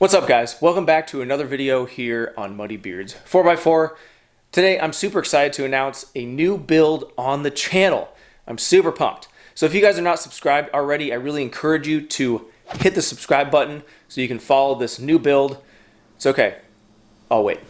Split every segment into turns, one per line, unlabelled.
What's up, guys? Welcome back to another video here on Muddy Beards 4x4. Today I'm super excited to announce a new build on the channel. I'm super pumped. So if you guys are not subscribed already, I really encourage you to hit the subscribe button so you can follow this new build. It's okay, I'll wait.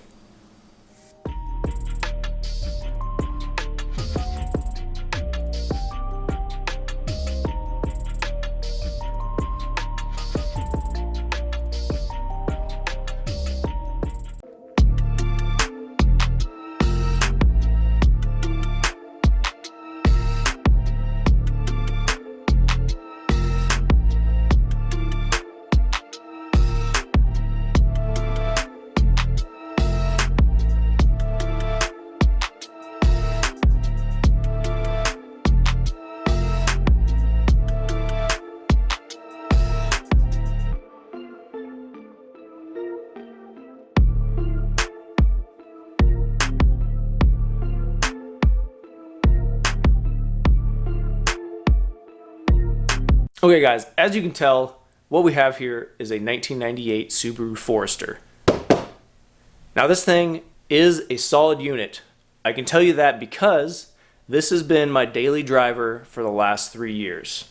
Okay guys, as you can tell, what we have here is a 1998 Subaru Forester. Now this thing is a solid unit. I can tell you that because this has been my daily driver for the last 3 years.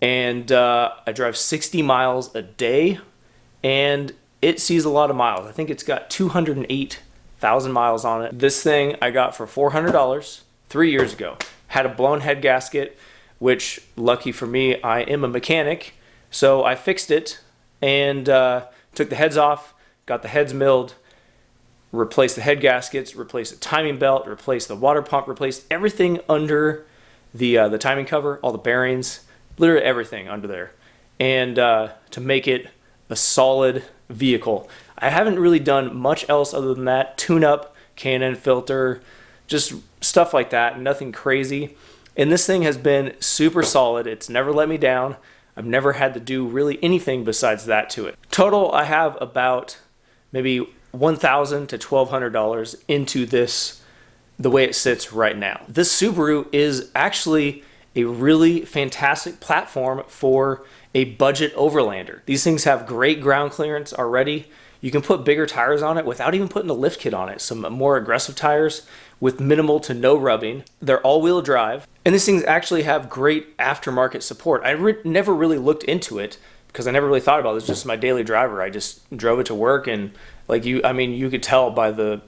And I drive 60 miles a day and it sees a lot of miles. I think it's got 208,000 miles on it. This thing I got for $400 3 years ago. Had a blown head gasket, which, lucky for me, I am a mechanic, so I fixed it and took the heads off, got the heads milled, replaced the head gaskets, replaced the timing belt, replaced the water pump, replaced everything under the timing cover, all the bearings, literally everything under there, and to make it a solid vehicle. I haven't really done much else other than that. Tune-up, Canon filter, just stuff like that, nothing crazy. And this thing has been super solid. It's never let me down. I've never had to do really anything besides that to it. Total, I have about maybe $1,000 to $1,200 into this, the way it sits right now. This Subaru is actually a really fantastic platform for a budget overlander. These things have great ground clearance already. You can put bigger tires on it without even putting a lift kit on it. Some more aggressive tires with minimal to no rubbing. They're all-wheel drive. And these things actually have great aftermarket support. I never really looked into it because I never really thought about it. It's just my daily driver. I just drove it to work, and like you could tell by the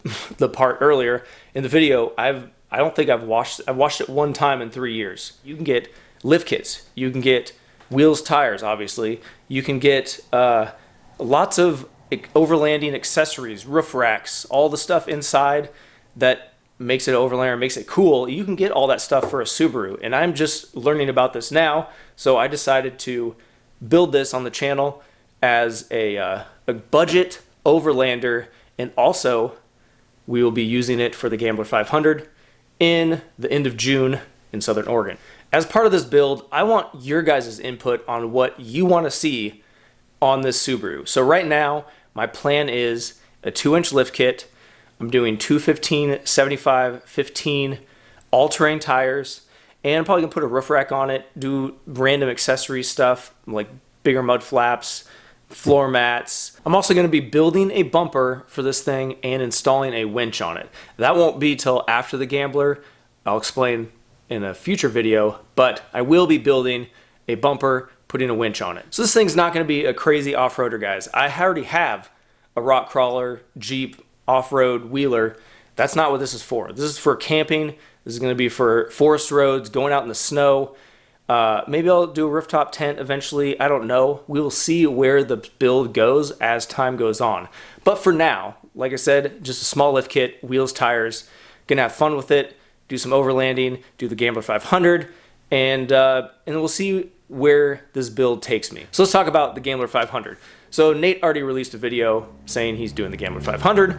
part earlier in the video, I don't think I've washed it one time in 3 years. You can get lift kits. You can get wheels, tires, obviously. You can get lots of overlanding accessories, roof racks, all the stuff inside that makes it overlander, makes it cool. You can get all that stuff for a Subaru, and I'm just learning about this now, so I decided to build this on the channel as a budget overlander, and also we will be using it for the Gambler 500 in the end of June in Southern Oregon. As part of this build, I want your guys' input on what you want to see on this Subaru. So right now, my plan is a 2-inch lift kit. I'm doing 215, 75, 15 all-terrain tires, and I'm probably gonna put a roof rack on it, do random accessory stuff like bigger mud flaps, floor mats. I'm also gonna be building a bumper for this thing and installing a winch on it. That won't be till after the Gambler. I'll explain in a future video, but I will be building a bumper, putting a winch on it. So this thing's not gonna be a crazy off-roader, guys. I already have a rock crawler, Jeep, off-road wheeler. That's not what this is for. This is for camping. This is going to be for forest roads, going out in the snow. Maybe I'll do a rooftop tent eventually. I don't know. We will see where the build goes as time goes on. But for now, like I said, just a small lift kit, wheels, tires. Gonna have fun with it, do some overlanding, do the Gambler 500, and we'll see where this build takes me. So let's talk about the Gambler 500. So Nate already released a video saying he's doing the Gambler 500,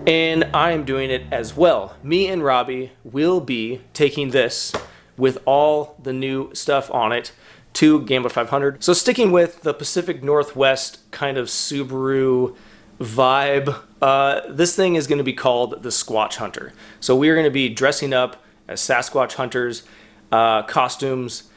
and I am doing it as well. Me and Robbie will be taking this with all the new stuff on it to Gambler 500. So sticking with the Pacific Northwest kind of Subaru vibe, this thing is going to be called the Squatch Hunter. So we are going to be dressing up as Sasquatch hunters, costumes,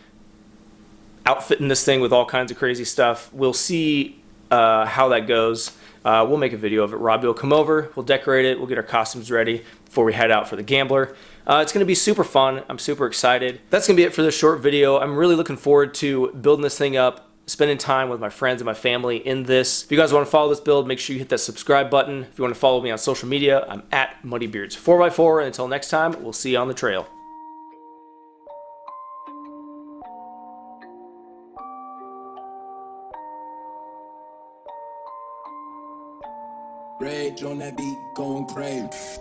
outfitting this thing with all kinds of crazy stuff. We'll see how that goes. We'll make a video of it. Robbie will come over, we'll decorate it, we'll get our costumes ready before we head out for the Gambler. It's going to be super fun. I'm super excited. That's going to be it for this short video. I'm really looking forward to building this thing up, spending time with my friends and my family in this. If you guys want to follow this build, make sure you hit that subscribe button. If you want to follow me on social media, I'm at muddybeards 4x4. And until next time, we'll see you on the trail.
Rage on that beat, going crazy.